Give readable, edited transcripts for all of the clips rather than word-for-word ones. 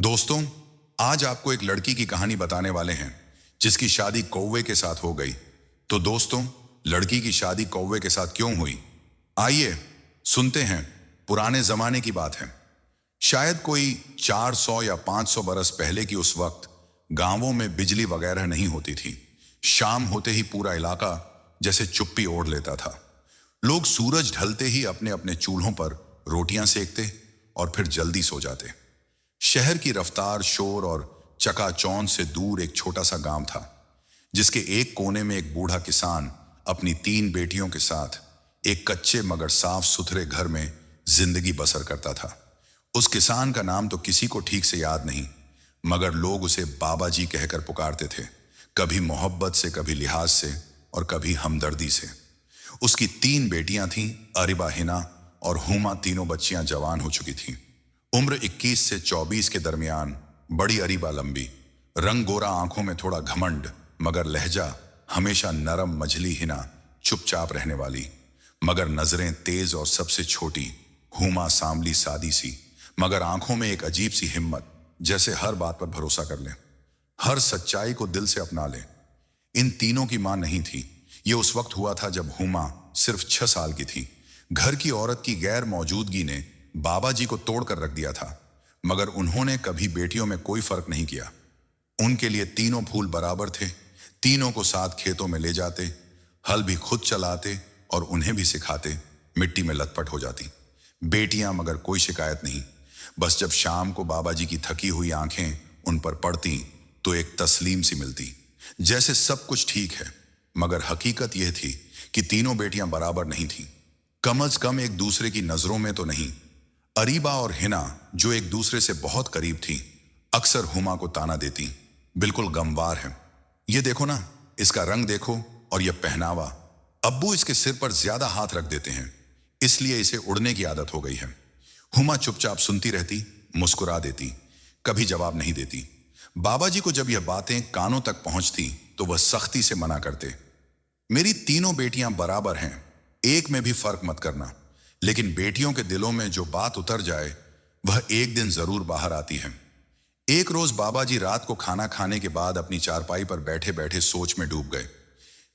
दोस्तों, आज आपको एक लड़की की कहानी बताने वाले हैं जिसकी शादी कौवे के साथ हो गई। तो दोस्तों, लड़की की शादी कौवे के साथ क्यों हुई? आइए सुनते हैं। पुराने जमाने की बात है। शायद कोई 400 या 500 बरस पहले की उस वक्त गांवों में बिजली वगैरह नहीं होती थी। शाम होते ही पूरा इलाका जैसे चुप्पी ओढ़ लेता था। लोग सूरज ढलते ही अपने अपने चूल्हों पर रोटियां सेकते और फिर जल्दी सो जाते। शहर की रफ्तार, शोर और चकाचौंध से दूर एक छोटा सा गांव था जिसके एक कोने में एक बूढ़ा किसान अपनी 3 बेटियों के साथ एक कच्चे मगर साफ सुथरे घर में जिंदगी बसर करता था। उस किसान का नाम तो किसी को ठीक से याद नहीं, मगर लोग उसे बाबा जी कहकर पुकारते थे, कभी मोहब्बत से, कभी लिहाज से और कभी हमदर्दी से। उसकी 3 बेटियां थीं, अरिबा, हिना और हुमा। तीनों बच्चियां जवान हो चुकी थीं। उम्र 21 से 24 के दरमियान। बड़ी अरीबा लंबी, रंग गोरा, आंखों में थोड़ा घमंड मगर लहजा हमेशा नरम। मझली हिना चुपचाप रहने वाली मगर नजरें तेज और सबसे छोटी हुमा सांवली, सादी सी मगर आंखों में एक अजीब सी हिम्मत, जैसे हर बात पर भरोसा कर ले, हर सच्चाई को दिल से अपना ले। इन तीनों की मां नहीं थी। ये उस वक्त हुआ था जब हुमा सिर्फ 6 साल की थी। घर की औरत की गैर मौजूदगी ने बाबा जी को तोड़ कर रख दिया था, मगर उन्होंने कभी बेटियों में कोई फर्क नहीं किया। उनके लिए तीनों फूल बराबर थे। तीनों को साथ खेतों में ले जाते, हल भी खुद चलाते और उन्हें भी सिखाते। मिट्टी में लथपथ हो जाती बेटियां, मगर कोई शिकायत नहीं। बस जब शाम को बाबा जी की थकी हुई आंखें उन पर पड़ती तो एक तस्लीम सी मिलती, जैसे सब कुछ ठीक है। मगर हकीकत यह थी कि तीनों बेटियां बराबर नहीं थीं। कम अज कम एक दूसरे की नजरों में तो नहीं। अरीबा और हिना, जो एक दूसरे से बहुत करीब थीं, अक्सर हुमा को ताना देती, बिल्कुल गमवार है, ये देखो ना, इसका रंग देखो और यह पहनावा। अब्बू इसके सिर पर ज्यादा हाथ रख देते हैं, इसलिए इसे उड़ने की आदत हो गई है। हुमा चुपचाप सुनती रहती, मुस्कुरा देती, कभी जवाब नहीं देती। बाबा जी को जब यह बातें कानों तक पहुंचती तो वह सख्ती से मना करते, मेरी तीनों बेटियां बराबर हैं, एक में भी फर्क मत करना। लेकिन बेटियों के दिलों में जो बात उतर जाए वह एक दिन जरूर बाहर आती है। एक रोज बाबा जी रात को खाना खाने के बाद अपनी चारपाई पर बैठे बैठे सोच में डूब गए।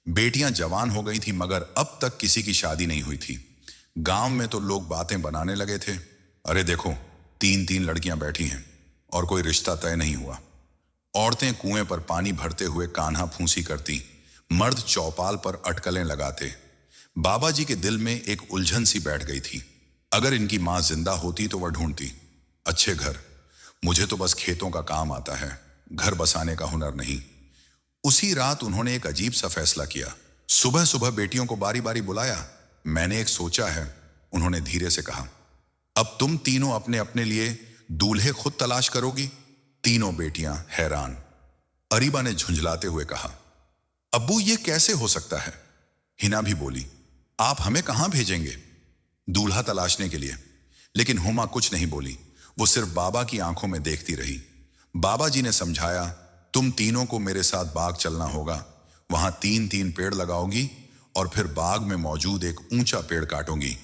बेटियां जवान हो गई थी, मगर अब तक किसी की शादी नहीं हुई थी। गांव में तो लोग बातें बनाने लगे थे, अरे देखो, 3-3 लड़कियां बैठी हैं और कोई रिश्ता तय नहीं हुआ। औरतें कुएं पर पानी भरते हुए कान्हा फूंसी करती, मर्द चौपाल पर अटकलें लगाते। बाबा जी के दिल में एक उलझन सी बैठ गई थी। अगर इनकी मां जिंदा होती तो वह ढूंढती, अच्छे घर, मुझे तो बस खेतों का काम आता है, घर बसाने का हुनर नहीं। उसी रात उन्होंने एक अजीब सा फैसला किया। सुबह सुबह बेटियों को बारी बारी बुलाया। मैंने एक सोचा है, उन्होंने धीरे से कहा, अब तुम तीनों अपने अपने लिए दूल्हे खुद तलाश करोगी। तीनों बेटियां हैरान। अरीबा ने झुंझलाते हुए कहा, अब्बू ये कैसे हो सकता है? हिना भी बोली, आप हमें कहां भेजेंगे? दूल्हा तलाशने के लिए। लेकिन हुमा कुछ नहीं बोली, वो सिर्फ बाबा की आंखों में देखती रही। बाबा जी ने समझाया, तुम तीनों को मेरे साथ बाग चलना होगा। वहां 3-3 पेड़ लगाओगी और फिर बाग में मौजूद एक ऊंचा पेड़ काटोगी।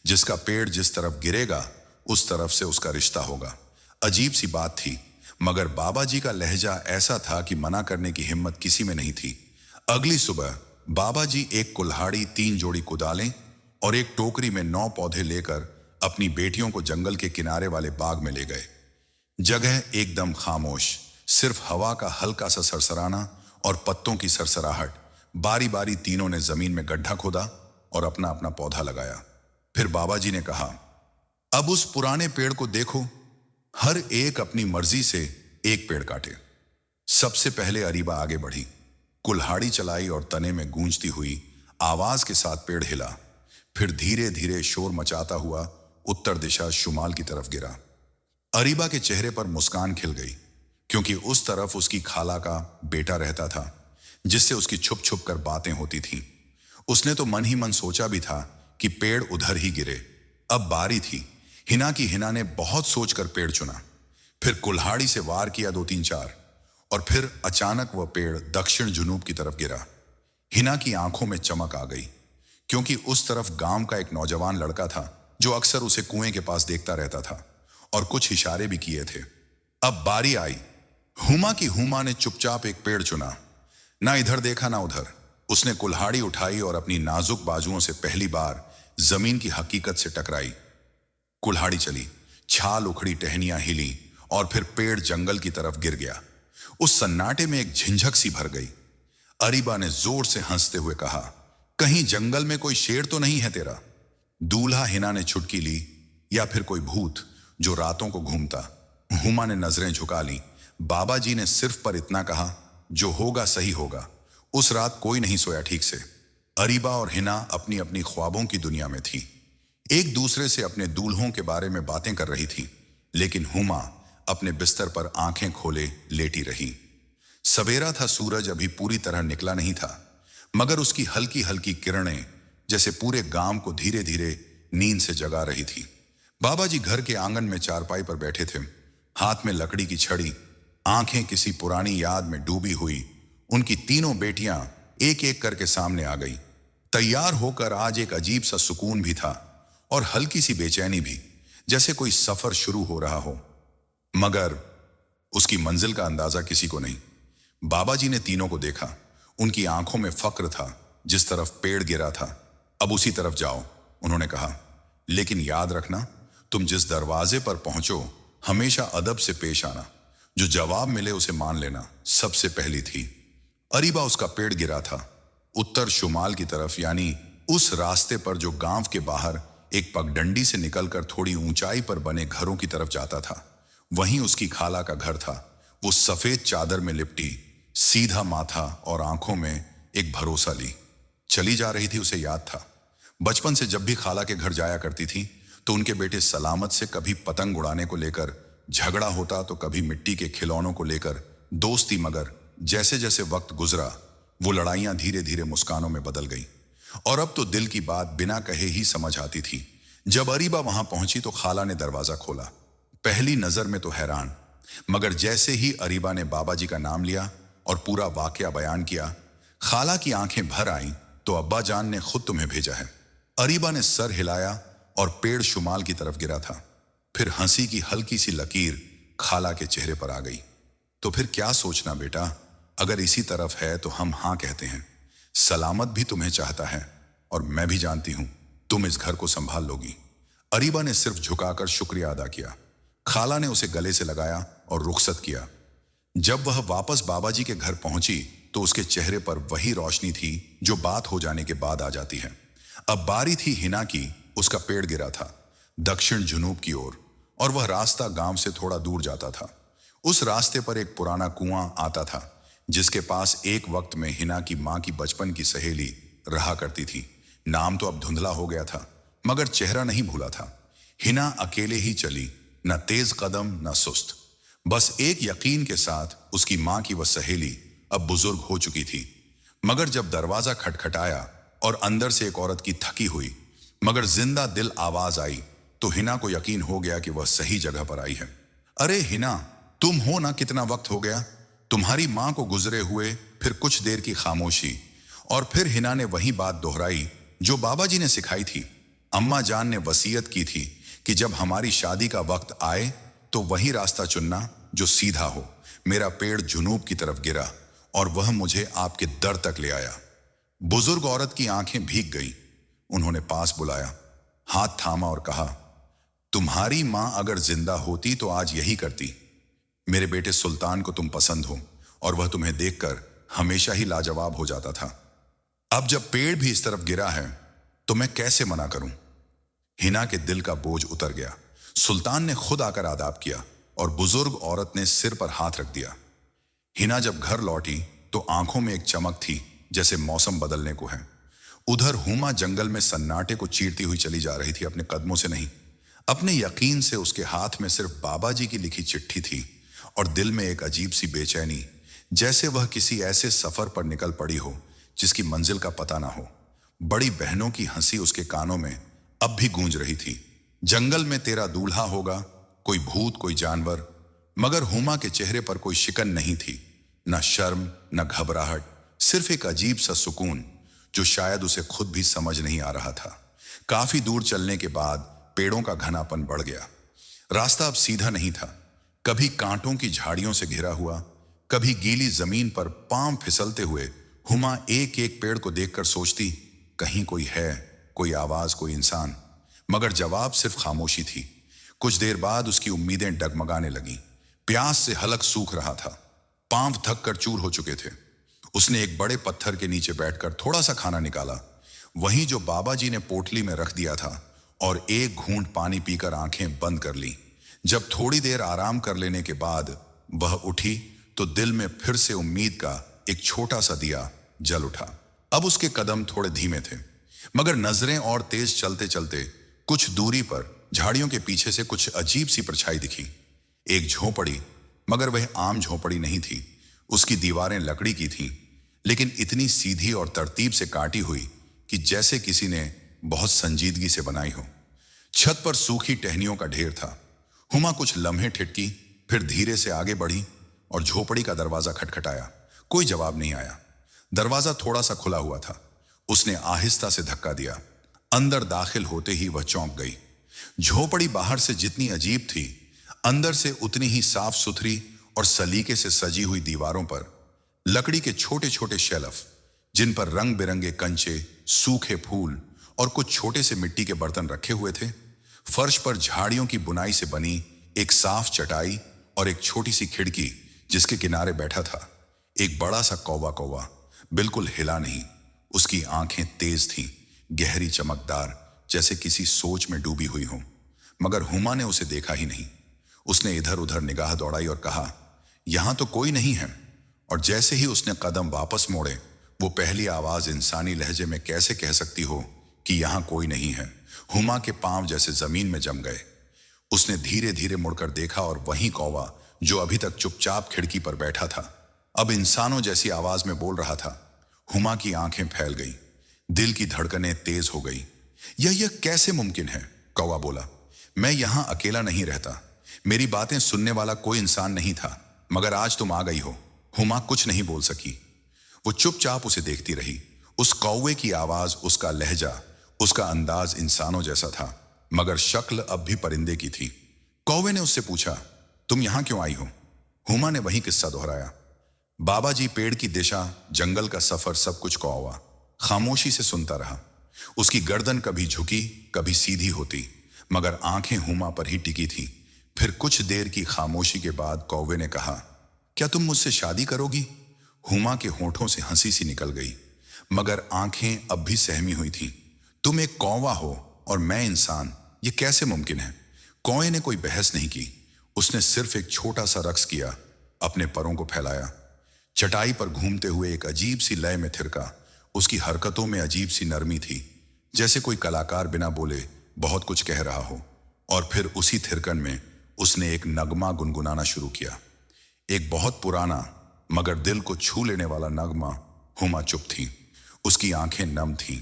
जिसका पेड़ जिस तरफ गिरेगा उस तरफ से उसका रिश्ता होगा। अजीब सी बात थी, मगर बाबा जी का लहजा ऐसा था कि मना करने की हिम्मत किसी में नहीं थी। अगली सुबह बाबा जी एक कुल्हाड़ी, 3 जोड़ी कुदालें और एक टोकरी में 9 पौधे लेकर अपनी बेटियों को जंगल के किनारे वाले बाग में ले गए। जगह एकदम खामोश, सिर्फ हवा का हल्का सा सरसराना और पत्तों की सरसराहट। बारी बारी तीनों ने जमीन में गड्ढा खोदा और अपना अपना पौधा लगाया। फिर बाबा जी ने कहा, अब उस पुराने पेड़ को देखो, हर एक अपनी मर्जी से एक पेड़ काटे। सबसे पहले अरीबा आगे बढ़ी, कुल्हाड़ी चलाई और तने में गूंजती हुई आवाज के साथ पेड़ हिला। फिर धीरे धीरे शोर मचाता हुआ उत्तर दिशा शुमाल की तरफ गिरा। अरीबा के चेहरे पर मुस्कान खिल गई, क्योंकि उस तरफ उसकी खाला का बेटा रहता था, जिससे उसकी छुप छुप कर बातें होती थीं। उसने तो मन ही मन सोचा भी था कि पेड़ उधर ही गिरे। अब बारी थी हिना की। हिना ने बहुत सोचकर पेड़ चुना, फिर कुल्हाड़ी से वार किया 2-3-4, और फिर अचानक वह पेड़ दक्षिण जुनूब की तरफ गिरा। हिना की आंखों में चमक आ गई, क्योंकि उस तरफ गांव का एक नौजवान लड़का था जो अक्सर उसे कुएं के पास देखता रहता था और कुछ इशारे भी किए थे। अब बारी आई। हुमा की हुमा ने चुपचाप एक पेड़ चुना, ना इधर देखा ना उधर। उसने कुल्हाड़ी उठाई और अपनी नाजुक बाजुओं से पहली बार जमीन की हकीकत से टकराई। कुल्हाड़ी चली, छाल उखड़ी, टहनियां हिली और फिर पेड़ जंगल की तरफ गिर गया। उस सन्नाटे में एक झिंझक सी भर गई। अरीबा ने जोर से हंसते हुए कहा, कहीं जंगल में कोई शेर तो नहीं है तेरा? दूल्हा हिना ने छुटकी ली, या फिर कोई भूत जो रातों को घूमता? हुमा ने नजरें झुका ली। बाबा जी ने सिर्फ पर इतना कहा, जो होगा सही होगा। उस रात कोई नहीं सोया ठीक से। अरीबा और हिना अपनी अपनी ख्वाबों की दुनिया में थी, एक दूसरे से अपने दूल्हों के बारे में बातें कर रही थी, लेकिन हुमा अपने बिस्तर पर आंखें खोले लेटी रही। सवेरा था, सूरज अभी पूरी तरह निकला नहीं था, मगर उसकी हल्की हल्की किरणें जैसे पूरे गांव को धीरे धीरे नींद से जगा रही थी। बाबा जी घर के आंगन में चारपाई पर बैठे थे, हाथ में लकड़ी की छड़ी, आंखें किसी पुरानी याद में डूबी हुई। उनकी तीनों बेटियां एक एक करके सामने आ गई। तैयार होकर आज एक अजीब सा सुकून भी था और हल्की सी बेचैनी भी, जैसे कोई सफर शुरू हो रहा हो, मगर उसकी मंजिल का अंदाजा किसी को नहीं। बाबा जी ने तीनों को देखा। उनकी आंखों में फक्र था। जिस तरफ पेड़ गिरा था, अब उसी तरफ जाओ, उन्होंने कहा। लेकिन याद रखना, तुम जिस दरवाजे पर पहुंचो हमेशा अदब से पेश आना। जो जवाब मिले उसे मान लेना सबसे पहली थी। अरीबा उसका पेड़ गिरा था, उत्तर शुमाल की तरफ, यानी उस रास्ते पर जो गांव के बाहर एक पगडंडी से निकलकर थोड़ी ऊंचाई पर बने घरों की तरफ जाता था। वहीं उसकी खाला का घर था। वो सफेद चादर में लिपटी, सीधा माथा और आंखों में एक भरोसा ली चली जा रही थी। उसे याद था, बचपन से जब भी खाला के घर जाया करती थी तो उनके बेटे सलामत से कभी पतंग उड़ाने को लेकर झगड़ा होता तो कभी मिट्टी के खिलौनों को लेकर दोस्ती, मगर जैसे जैसे वक्त गुजरा वो लड़ाइयां धीरे धीरे मुस्कानों में बदल गई। और अब तो दिल की बात बिना कहे ही समझ आती थी। जब अरीबा वहां पहुंची तो खाला ने दरवाजा खोला। पहली नजर में तो हैरान, मगर जैसे ही अरीबा ने बाबा जी का नाम लिया और पूरा वाकया बयान किया, खाला की आंखें भर आईं। तो अब्बा जान ने खुद तुम्हें भेजा है। अरीबा ने सर हिलाया और पेड़ शुमाल की तरफ गिरा था। फिर हंसी की हल्की सी लकीर खाला के चेहरे पर आ गई। तो फिर क्या सोचना बेटा, अगर इसी तरफ है तो हम हाँ कहते हैं। सलामत भी तुम्हें चाहता है और मैं भी जानती हूं तुम इस घर को संभाल लोगी। अरीबा ने सिर्फ झुकाकर शुक्रिया अदा किया। खाला ने उसे गले से लगाया और रुखसत किया। जब वह वापस बाबा जी के घर पहुंची तो उसके चेहरे पर वही रोशनी थी जो बात हो जाने के बाद आ जाती है। अब बारी थी हिना की। उसका पेड़ गिरा था दक्षिण जुनूब की ओर, और वह रास्ता गांव से थोड़ा दूर जाता था। उस रास्ते पर एक पुराना कुआं आता था, जिसके पास एक वक्त में हिना की मां की बचपन की सहेली रहा करती थी। नाम तो अब धुंधला हो गया था, मगर चेहरा नहीं भूला था। हिना अकेले ही चली, न तेज कदम न सुस्त, बस एक यकीन के साथ उसकी मां की वह सहेली अब बुजुर्ग हो चुकी थी। मगर जब दरवाजा खटखटाया और अंदर से एक औरत की थकी हुई मगर जिंदा दिल आवाज आई तो हिना को यकीन हो गया कि वह सही जगह पर आई है। अरे हिना, तुम हो ना? कितना वक्त हो गया तुम्हारी मां को गुजरे हुए। फिर कुछ देर की खामोशी, और फिर हिना ने वही बात दोहराई जो बाबा जी ने सिखाई थी। अम्मा जान ने वसीयत की थी कि जब हमारी शादी का वक्त आए तो वही रास्ता चुनना जो सीधा हो। मेरा पेड़ जुनूब की तरफ गिरा और वह मुझे आपके दर तक ले आया। बुजुर्ग औरत की आंखें भीग गई। उन्होंने पास बुलाया, हाथ थामा और कहा, तुम्हारी मां अगर जिंदा होती तो आज यही करती। मेरे बेटे सुल्तान को तुम पसंद हो और वह तुम्हें देखकर हमेशा ही लाजवाब हो जाता था। अब जब पेड़ भी इस तरफ गिरा है तो मैं कैसे मना करूं? हिना के दिल का बोझ उतर गया। सुल्तान ने खुद आकर आदाब किया और बुजुर्ग औरत ने सिर पर हाथ रख दिया। हिना जब घर लौटी तो आंखों में एक चमक थी, जैसे मौसम बदलने को है। उधर हुमा जंगल में सन्नाटे को चीरती हुई चली जा रही थी, अपने कदमों से नहीं, अपने यकीन से। उसके हाथ में सिर्फ बाबा जी की लिखी चिट्ठी थी और दिल में एक अजीब सी बेचैनी, जैसे वह किसी ऐसे सफर पर निकल पड़ी हो जिसकी मंजिल का पता ना हो। बड़ी बहनों की हंसी उसके कानों में अब भी गूंज रही थी। जंगल में तेरा दूल्हा होगा, कोई भूत कोई जानवर। मगर हुमा के चेहरे पर कोई शिकन नहीं थी, न शर्म न घबराहट, सिर्फ एक अजीब सा सुकून जो शायद उसे खुद भी समझ नहीं आ रहा था। काफी दूर चलने के बाद पेड़ों का घनापन बढ़ गया। रास्ता अब सीधा नहीं था, कभी कांटों की झाड़ियों से घिरा हुआ, कभी गीली जमीन पर पांव फिसलते हुए हुमा एक एक पेड़ को देखकर सोचती, कहीं कोई है, कोई आवाज, कोई इंसान। मगर जवाब सिर्फ खामोशी थी। कुछ देर बाद उसकी उम्मीदें डगमगाने लगीं। प्यास से हलक सूख रहा था, पांव थक कर चूर हो चुके थे। उसने एक बड़े पत्थर के नीचे बैठकर थोड़ा सा खाना निकाला, वहीं जो बाबा जी ने पोटली में रख दिया था, और एक घूंट पानी पीकर आंखें बंद कर लीं। जब थोड़ी देर आराम कर लेने के बाद वह उठी तो दिल में फिर से उम्मीद का एक छोटा सा दिया जल उठा। अब उसके कदम थोड़े धीमे थे, मगर नजरें और तेज चलते चलते कुछ दूरी पर झाड़ियों के पीछे से कुछ अजीब सी परछाई दिखी। एक झोपड़ी, मगर वह आम झोपड़ी नहीं थी। उसकी दीवारें लकड़ी की थीं, लेकिन इतनी सीधी और तरतीब से काटी हुई कि जैसे किसी ने बहुत संजीदगी से बनाई हो। छत पर सूखी टहनियों का ढेर था। हुमा कुछ लम्हे ठिठकी, फिर धीरे से आगे बढ़ी और झोपड़ी का दरवाजा खटखटाया। कोई जवाब नहीं आया। दरवाजा थोड़ा सा खुला हुआ था। उसने आहिस्ता से धक्का दिया। अंदर दाखिल होते ही वह चौंक गई। झोपड़ी बाहर से जितनी अजीब थी, अंदर से उतनी ही साफ सुथरी और सलीके से सजी हुई दीवारों पर लकड़ी के छोटे छोटे शेल्फ, जिन पर रंग बिरंगे कंचे, सूखे फूल और कुछ छोटे से मिट्टी के बर्तन रखे हुए थे। फर्श पर झाड़ियों की बुनाई से बनी एक साफ चटाई और एक छोटी सी खिड़की, जिसके किनारे बैठा था एक बड़ा सा कौवा। बिल्कुल हिला नहीं। उसकी आंखें तेज थीं, गहरी, चमकदार, जैसे किसी सोच में डूबी हुई हो। मगर हुमा ने उसे देखा ही नहीं। उसने इधर उधर निगाह दौड़ाई और कहा, यहां तो कोई नहीं है। और जैसे ही उसने कदम वापस मोड़े, वो पहली आवाज इंसानी लहजे में कैसे कह सकती हो कि यहां कोई नहीं है। हुमा के पांव जैसे जमीन में जम गए। उसने धीरे धीरे मुड़कर देखा और वही कौवा, जो अभी तक चुपचाप खिड़की पर बैठा था, अब इंसानों जैसी आवाज में बोल रहा था। हुमा की आंखें फैल गईं, दिल की धड़कनें तेज हो गई। यह कैसे मुमकिन है? कौवा बोला, मैं यहां अकेला नहीं रहता। मेरी बातें सुनने वाला कोई इंसान नहीं था, मगर आज तुम आ गई हो। हुमा कुछ नहीं बोल सकी। वो चुपचाप उसे देखती रही। उस कौवे की आवाज, उसका लहजा, उसका अंदाज इंसानों जैसा था, मगर शक्ल अब भी परिंदे की थी। कौवे ने उससे पूछा, तुम यहां क्यों आई हो? हुमा ने वही किस्सा दोहराया। बाबा जी, पेड़ की दिशा, जंगल का सफर, सब कुछ कौवा खामोशी से सुनता रहा। उसकी गर्दन कभी झुकी, कभी सीधी होती, मगर आंखें हुमा पर ही टिकी थी। फिर कुछ देर की खामोशी के बाद कौवे ने कहा, क्या तुम मुझसे शादी करोगी? हुमा के होठों से हंसी सी निकल गई, मगर आंखें अब भी सहमी हुई थीं। तुम एक कौवा हो और मैं इंसान, ये कैसे मुमकिन है? कौवे ने कोई बहस नहीं की। उसने सिर्फ एक छोटा सा रक्स किया, अपने परों को फैलाया, चटाई पर घूमते हुए एक अजीब सी लय में थिरका। उसकी हरकतों में अजीब सी नरमी थी, जैसे कोई कलाकार बिना बोले बहुत कुछ कह रहा हो। और फिर उसी थिरकन में उसने एक नगमा गुनगुनाना शुरू किया, एक बहुत पुराना मगर दिल को छू लेने वाला नगमा। हुमा चुप थी, उसकी आंखें नम थीं।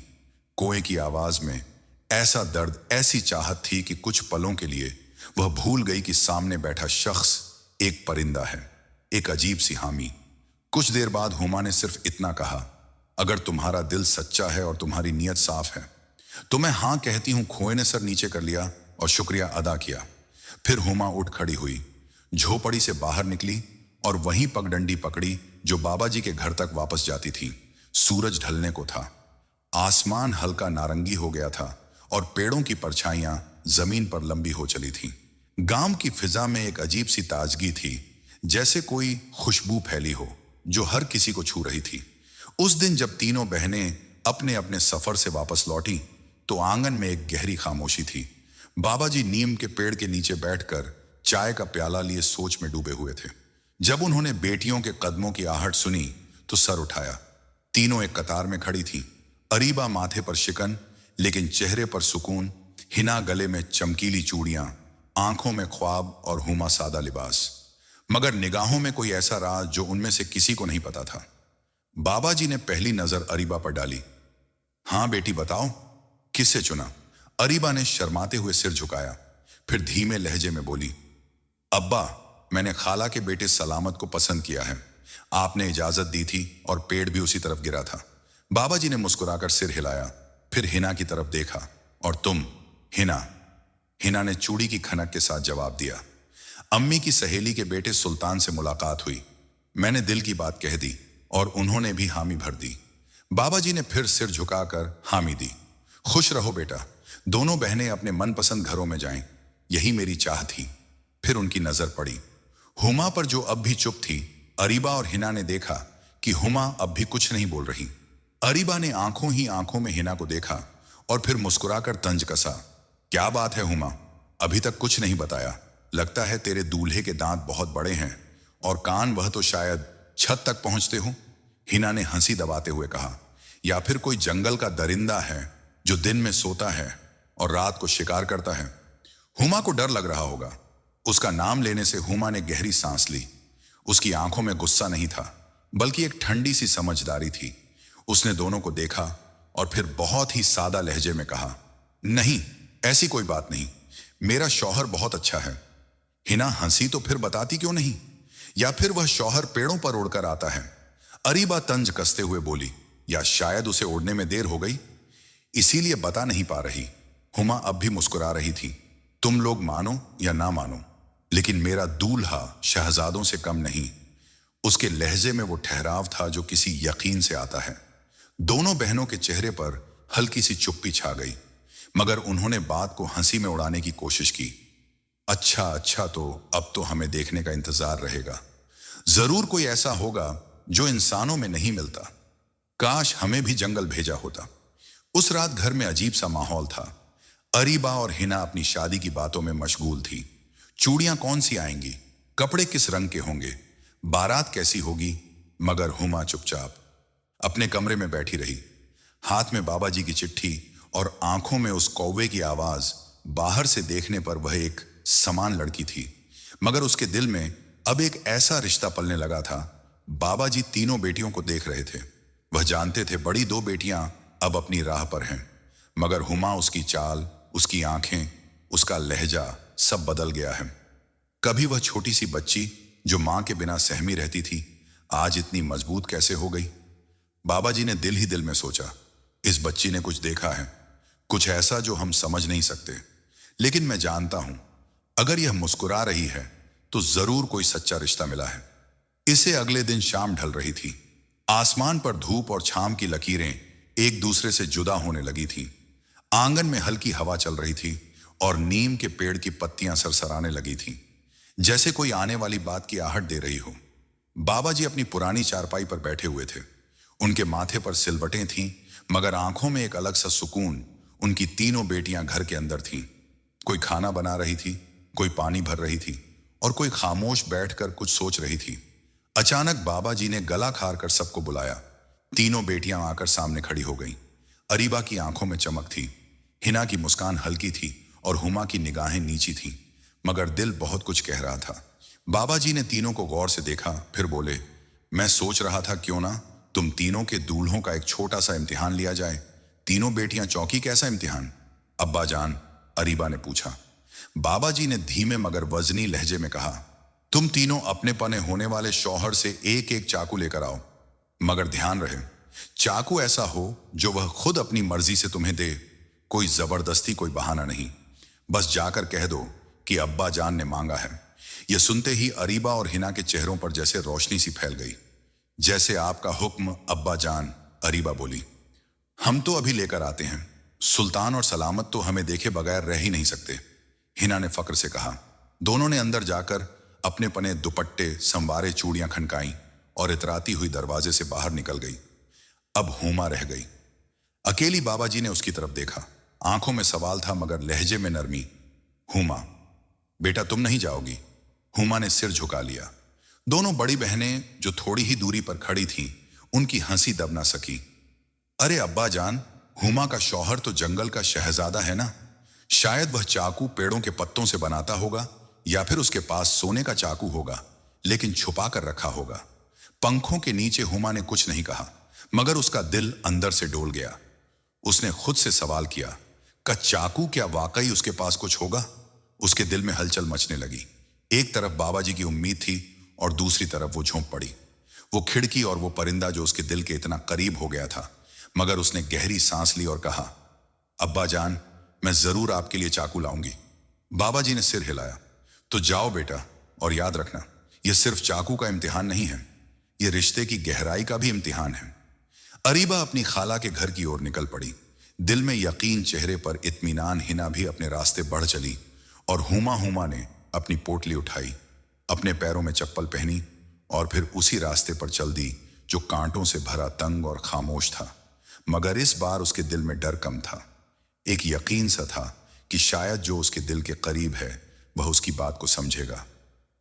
कोए की आवाज में ऐसा दर्द, ऐसी चाहत थी कि कुछ पलों के लिए वह भूल गई कि सामने बैठा शख्स एक परिंदा है, एक अजीब सी हामी। कुछ देर बाद हुमा ने सिर्फ इतना कहा, अगर तुम्हारा दिल सच्चा है और तुम्हारी नीयत साफ है तो मैं हां कहती हूं। खोए ने सर नीचे कर लिया और शुक्रिया अदा किया। फिर हुमा उठ खड़ी हुई, झोपड़ी से बाहर निकली और वहीं पगडंडी पकड़ी जो बाबा जी के घर तक वापस जाती थी। सूरज ढलने को था, आसमान हल्का नारंगी हो गया था और पेड़ों की परछाइयां जमीन पर लंबी हो चली थीं। गांव की फिजा में एक अजीब सी ताजगी थी, जैसे कोई खुशबू फैली हो जो हर किसी को छू रही थी। उस दिन जब तीनों बहनें अपने अपने सफर से वापस लौटी तो आंगन में एक गहरी खामोशी थी। बाबा जी नीम के पेड़ के नीचे बैठकर चाय का प्याला लिए सोच में डूबे हुए थे। जब उन्होंने बेटियों के कदमों की आहट सुनी तो सर उठाया। तीनों एक कतार में खड़ी थीं, अरीबा माथे पर शिकन लेकिन चेहरे पर सुकून, हिना गले में चमकीली चूड़ियां, आंखों में ख्वाब और हुमा सादा लिबास, मगर निगाहों में कोई ऐसा राज जो उनमें से किसी को नहीं पता था। बाबा जी ने पहली नजर अरीबा पर डाली। हां बेटी बताओ, किससे चुना? अरीबा ने शर्माते हुए सिर झुकाया, फिर धीमे लहजे में बोली, अब्बा, मैंने खाला के बेटे सलामत को पसंद किया है। आपने इजाजत दी थी और पेड़ भी उसी तरफ गिरा था। बाबा जी ने मुस्कुराकर सिर हिलाया, फिर हिना की तरफ देखा। और तुम? हिना ने चूड़ी की खनक के साथ जवाब दिया। अम्मी की सहेली के बेटे सुल्तान से मुलाकात हुई। मैंने दिल की बात कह दी और उन्होंने भी हामी भर दी। बाबा जी ने फिर सिर झुकाकर हामी दी। खुश रहो बेटा, दोनों बहनें अपने मनपसंद घरों में जाएं, यही मेरी चाह थी। फिर उनकी नजर पड़ी हुमा पर, जो अब भी चुप थी। अरीबा और हिना ने देखा कि हुमा अब भी कुछ नहीं बोल रही। अरीबा ने आंखों ही आंखों में हिना को देखा और फिर मुस्कुराकर तंज कसा। क्या बात है हुमा, अभी तक कुछ नहीं बताया। लगता है तेरे दूल्हे के दांत बहुत बड़े हैं और कान वह तो शायद छत तक पहुंचते हो। हिना ने हंसी दबाते हुए कहा, या फिर कोई जंगल का दरिंदा है जो दिन में सोता है और रात को शिकार करता है। हुमा को डर लग रहा होगा। उसका नाम लेने से हुमा ने गहरी सांस ली। उसकी आंखों में गुस्सा नहीं था, बल्कि एक ठंडी सी समझदारी थी। उसने दोनों को देखा और फिर बहुत ही सादा लहजे में कहा, नहीं, ऐसी कोई बात नहीं, मेरा शौहर बहुत अच्छा है। हिना हंसी तो फिर बताती क्यों नहीं, या फिर वह शौहर पेड़ों पर उड़कर आता है। अरीबा तंज कसते हुए बोली, या शायद उसे उड़ने में देर हो गई, इसीलिए बता नहीं पा रही। हुमा अब भी मुस्कुरा रही थी। तुम लोग मानो या ना मानो, लेकिन मेरा दूल्हा शहजादों से कम नहीं। उसके लहजे में वो ठहराव था जो किसी यकीन से आता है। दोनों बहनों के चेहरे पर हल्की सी चुप्पी छा गई, मगर उन्होंने बात को हंसी में उड़ाने की कोशिश की। अच्छा अच्छा, तो अब तो हमें देखने का इंतजार रहेगा। जरूर कोई ऐसा होगा जो इंसानों में नहीं मिलता। काश हमें भी जंगल भेजा होता। उस रात घर में अजीब सा माहौल था। अरीबा और हिना अपनी शादी की बातों में मशगूल थी। चूड़ियां कौन सी आएंगी, कपड़े किस रंग के होंगे, बारात कैसी होगी, मगर हुमा चुपचाप अपने कमरे में बैठी रही। हाथ में बाबा जी की चिट्ठी और आंखों में उस कौवे की आवाज। बाहर से देखने पर वह एक समान लड़की थी, मगर उसके दिल में अब एक ऐसा रिश्ता पलने लगा था। बाबा जी तीनों बेटियों को देख रहे थे। वह जानते थे बड़ी दो बेटियां अब अपनी राह पर हैं, मगर हुमा, उसकी चाल, उसकी आंखें, उसका लहजा सब बदल गया है। कभी वह छोटी सी बच्ची जो मां के बिना सहमी रहती थी, आज इतनी मजबूत कैसे हो गई। बाबा जी ने दिल ही दिल में सोचा, इस बच्ची ने कुछ देखा है, कुछ ऐसा जो हम समझ नहीं सकते। लेकिन मैं जानता हूं, अगर यह मुस्कुरा रही है तो जरूर कोई सच्चा रिश्ता मिला है। इसे अगले दिन शाम ढल रही थी। आसमान पर धूप और छाम की लकीरें एक दूसरे से जुदा होने लगी थी। आंगन में हल्की हवा चल रही थी और नीम के पेड़ की पत्तियां सरसराने लगी थीं, जैसे कोई आने वाली बात की आहट दे रही हो। बाबा जी अपनी पुरानी चारपाई पर बैठे हुए थे। उनके माथे पर सिलवटें थीं, मगर आंखों में एक अलग सा सुकून। उनकी तीनों बेटियां घर के अंदर थीं। कोई खाना बना रही थी, कोई पानी भर रही थी और कोई खामोश बैठकर कुछ सोच रही थी। अचानक बाबा जी ने गला खार कर सबको बुलाया। तीनों बेटियां आकर सामने खड़ी हो गईं। अरीबा की आंखों में चमक थी, हिना की मुस्कान हल्की थी और हुमा की निगाहें नीची थीं, मगर दिल बहुत कुछ कह रहा था। बाबा जी ने तीनों को गौर से देखा, फिर बोले, मैं सोच रहा था क्यों ना तुम तीनों के दूल्हों का एक छोटा सा इम्तिहान लिया जाए। तीनों बेटियां चौंकी, कैसा इम्तिहान? अब्बा जान, अरीबा ने पूछा। बाबा जी ने धीमे मगर वजनी लहजे में कहा, तुम तीनों अपने पने होने वाले शौहर से एक एक चाकू लेकर आओ, मगर ध्यान रहे चाकू ऐसा हो जो वह खुद अपनी मर्जी से तुम्हें दे। कोई जबरदस्ती, कोई बहाना नहीं। बस जाकर कह दो कि अब्बा जान ने मांगा है। यह सुनते ही अरीबा और हिना के चेहरों पर जैसे रोशनी सी फैल गई। जैसे आपका हुक्म अब्बा जान, अरीबा बोली। हम तो अभी लेकर आते हैं। सुल्तान और सलामत तो हमें देखे बगैर रह ही नहीं सकते, हिना ने फक्र से कहा। दोनों ने अंदर जाकर अपने पने दुपट्टे, संवारे चूड़ियां खनकाईं और इतराती हुई दरवाजे से बाहर निकल गई। अब हुमा रह गई। अकेली। बाबा जी ने उसकी तरफ देखा। आंखों में सवाल था मगर लहजे में नरमी। हुमा, बेटा तुम नहीं जाओगी? हुमा ने सिर झुका लिया। दोनों बड़ी बहनें जो थोड़ी ही दूरी पर खड़ी थीं, उनकी हंसी दब ना सकी। अरे अब्बा जान, हुमा का शौहर तो जंगल का शहजादा है ना। शायद वह चाकू पेड़ों के पत्तों से बनाता होगा, या फिर उसके पास सोने का चाकू होगा, लेकिन छुपा कर रखा होगा। पंखों के नीचे हुमा ने कुछ नहीं कहा, मगर उसका दिल अंदर से डोल गया। उसने खुद से सवाल किया, का चाकू क्या वाकई उसके पास कुछ होगा? उसके दिल में हलचल मचने लगी। एक तरफ बाबा जी की उम्मीद थी और दूसरी तरफ वो झोंक पड़ी। वो खिड़की और वो परिंदा जो उसके दिल के इतना करीब हो गया था। मगर उसने गहरी सांस ली और कहा, अब्बा जान, मैं जरूर आपके लिए चाकू लाऊंगी। बाबा जी ने सिर हिलाया। तो जाओ बेटा, और याद रखना, यह सिर्फ चाकू का इम्तिहान नहीं है, यह रिश्ते की गहराई का भी इम्तिहान है। अरीबा अपनी खाला के घर की ओर निकल पड़ी। दिल में यकीन, चेहरे पर इत्मीनान। हिना भी अपने रास्ते बढ़ चली और हुमा ने अपनी पोटली उठाई, अपने पैरों में चप्पल पहनी और फिर उसी रास्ते पर चल दी जो कांटों से भरा, तंग और खामोश था। मगर इस बार उसके दिल में डर कम था, एक यकीन सा था कि शायद जो उसके दिल के करीब है वह उसकी बात को समझेगा।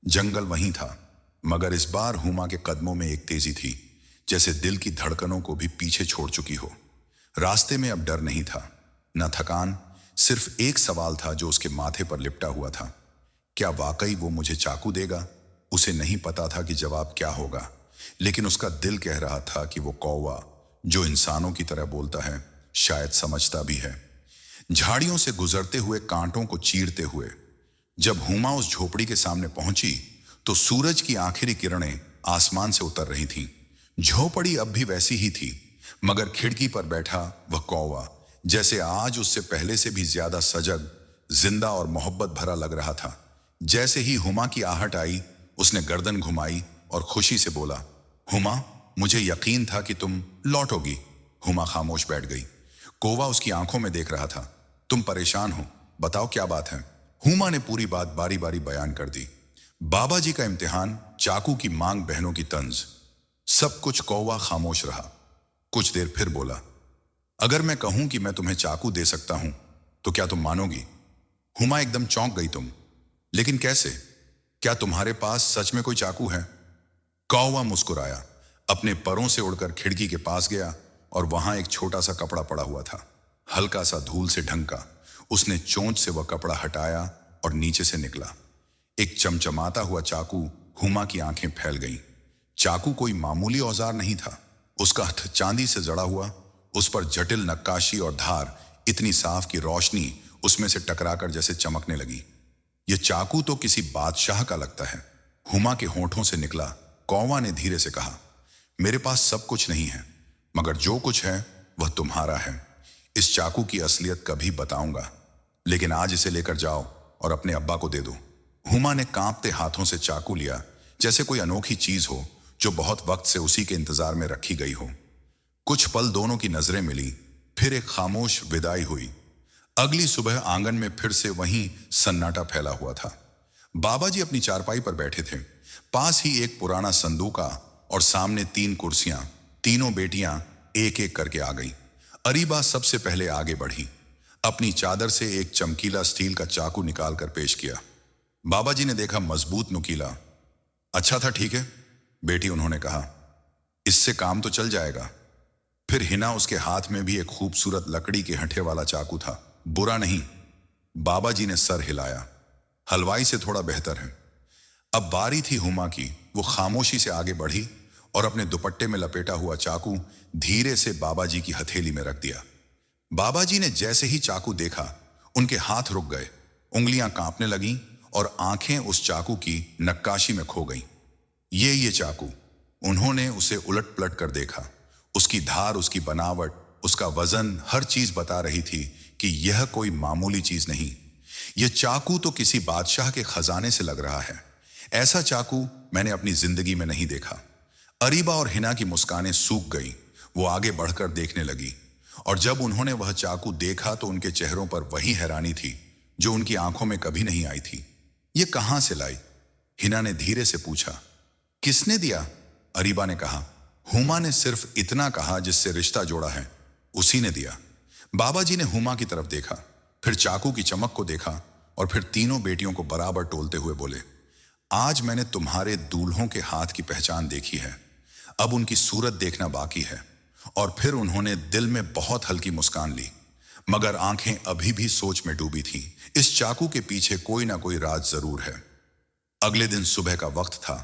जंगल वहीं था, मगर इस बार हुमा के कदमों में एक तेजी थी, जैसे दिल की धड़कनों को भी पीछे छोड़ चुकी हो। रास्ते में अब डर नहीं था, न थकान, सिर्फ एक सवाल था जो उसके माथे पर लिपटा हुआ था। क्या वाकई वो मुझे चाकू देगा? उसे नहीं पता था कि जवाब क्या होगा, लेकिन उसका दिल कह रहा था कि वो कौवा जो इंसानों की तरह बोलता है शायद समझता भी है। झाड़ियों से गुजरते हुए, कांटों को चीरते हुए जब हुमा उस झोपड़ी के सामने पहुंची तो सूरज की आखिरी किरणें आसमान से उतर रही थीं। झोपड़ी अब भी वैसी ही थी, मगर खिड़की पर बैठा वह कौवा जैसे आज उससे पहले से भी ज्यादा सजग, जिंदा और मोहब्बत भरा लग रहा था। जैसे ही हुमा की आहट आई, उसने गर्दन घुमाई और खुशी से बोला, हुमा, मुझे यकीन था कि तुम लौटोगी। हुमा खामोश बैठ गई। कौवा उसकी आंखों में देख रहा था। तुम परेशान हो, बताओ क्या बात है? हुमा ने पूरी बात बारी बारी बयान कर दी। बाबा जी का इम्तिहान, चाकू की मांग, बहनों की तंज, सब कुछ। कौवा खामोश रहा, कुछ देर फिर बोला, अगर मैं कहूं कि मैं तुम्हें चाकू दे सकता हूं तो क्या तुम मानोगी? हुमा एकदम चौंक गई। तुम? लेकिन कैसे? क्या तुम्हारे पास सच में कोई चाकू है? कौवा मुस्कुराया, अपने परों से उड़कर खिड़की के पास गया और वहां एक छोटा सा कपड़ा पड़ा हुआ था, हल्का सा धूल से ढंका। उसने चोंच से वह कपड़ा हटाया और नीचे से निकला एक चमचमाता हुआ चाकू। हुमा की आंखें फैल गईं। चाकू कोई मामूली औजार नहीं था, उसका हथ चांदी से जड़ा हुआ, उस पर जटिल नक्काशी और धार इतनी साफ कि रोशनी उसमें से टकराकर जैसे चमकने लगी। यह चाकू तो किसी बादशाह का लगता है, हुमा के होठों से निकला। कौवा ने धीरे से कहा, मेरे पास सब कुछ नहीं है, मगर जो कुछ है वह तुम्हारा है। इस चाकू की असलियत कभी बताऊंगा, लेकिन आज इसे लेकर जाओ और अपने अब्बा को दे दो। हुमा ने कांपते हाथों से चाकू लिया, जैसे कोई अनोखी चीज हो जो बहुत वक्त से उसी के इंतजार में रखी गई हो। कुछ पल दोनों की नजरें मिली, फिर एक खामोश विदाई हुई। अगली सुबह आंगन में फिर से वही सन्नाटा फैला हुआ था। बाबा जी अपनी चारपाई पर बैठे थे, पास ही एक पुराना संदूका और सामने 3 कुर्सियां। तीनों बेटियां एक एक करके आ गईं। अरीबा सबसे पहले आगे बढ़ी, अपनी चादर से एक चमकीला स्टील का चाकू निकालकर पेश किया। बाबा जी ने देखा, मजबूत, नुकीला। अच्छा था, ठीक है बेटी, उन्होंने कहा, इससे काम तो चल जाएगा। फिर हिना, उसके हाथ में भी एक खूबसूरत लकड़ी के हंठे वाला चाकू था। बुरा नहीं, बाबा जी ने सर हिलाया, हलवाई से थोड़ा बेहतर है। अब बारी थी हुमा की। वो खामोशी से आगे बढ़ी और अपने दुपट्टे में लपेटा हुआ चाकू धीरे से बाबा जी की हथेली में रख दिया। बाबा जी ने जैसे ही चाकू देखा, उनके हाथ रुक गए, उंगलियां कांपने लगीं और आंखें उस चाकू की नक्काशी में खो गईं। ये चाकू। उन्होंने उसे उलट पलट कर देखा। उसकी धार, उसकी बनावट, उसका वजन, हर चीज बता रही थी कि यह कोई मामूली चीज नहीं। यह चाकू तो किसी बादशाह के खजाने से लग रहा है। ऐसा चाकू मैंने अपनी जिंदगी में नहीं देखा। अरीबा और हिना की मुस्कानें सूख गई। वो आगे बढ़कर देखने लगी और जब उन्होंने वह चाकू देखा तो उनके चेहरों पर वही हैरानी थी जो उनकी आंखों में कभी नहीं आई थी। ये कहां से लाई? हिना ने धीरे से पूछा। किसने दिया? अरीबा ने कहा। हुमा ने सिर्फ इतना कहा जिससे रिश्ता जोड़ा है, उसी ने दिया। बाबा जी ने हुमा की तरफ देखा, फिर चाकू की चमक को देखा और फिर तीनों बेटियों को बराबर टोलते हुए बोले, आज मैंने तुम्हारे दूल्हों के हाथ की पहचान देखी है, अब उनकी सूरत देखना बाकी है। और फिर उन्होंने दिल में बहुत हल्की मुस्कान ली, मगर आंखें अभी भी सोच में डूबी थीं। इस चाकू के पीछे कोई ना कोई राज जरूर है। अगले दिन सुबह का वक्त था।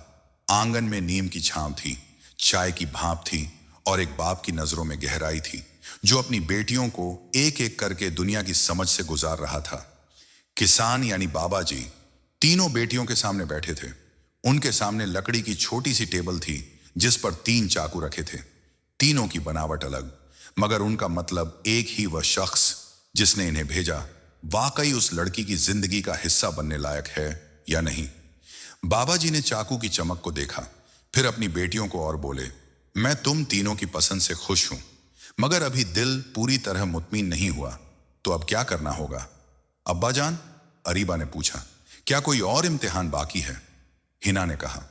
आंगन में नीम की छांव थी, चाय की भाप थी और एक बाप की नजरों में गहराई थी जो अपनी बेटियों को एक एक करके दुनिया की समझ से गुजार रहा था। किसान यानी बाबा जी तीनों बेटियों के सामने बैठे थे। उनके सामने लकड़ी की छोटी सी टेबल थी जिस पर 3 चाकू रखे थे। तीनों की बनावट अलग, मगर उनका मतलब एक ही। वह शख्स जिसने इन्हें भेजा वाकई उस लड़की की जिंदगी का हिस्सा बनने लायक है या नहीं। बाबा जी ने चाकू की चमक को देखा, फिर अपनी बेटियों को और बोले, मैं तुम तीनों की पसंद से खुश हूं, मगर अभी दिल पूरी तरह मुतमिन नहीं हुआ, तो अब क्या करना होगा? अब्बा जान, अरीबा ने पूछा, क्या कोई और इम्तिहान बाकी है? हिना ने कहा।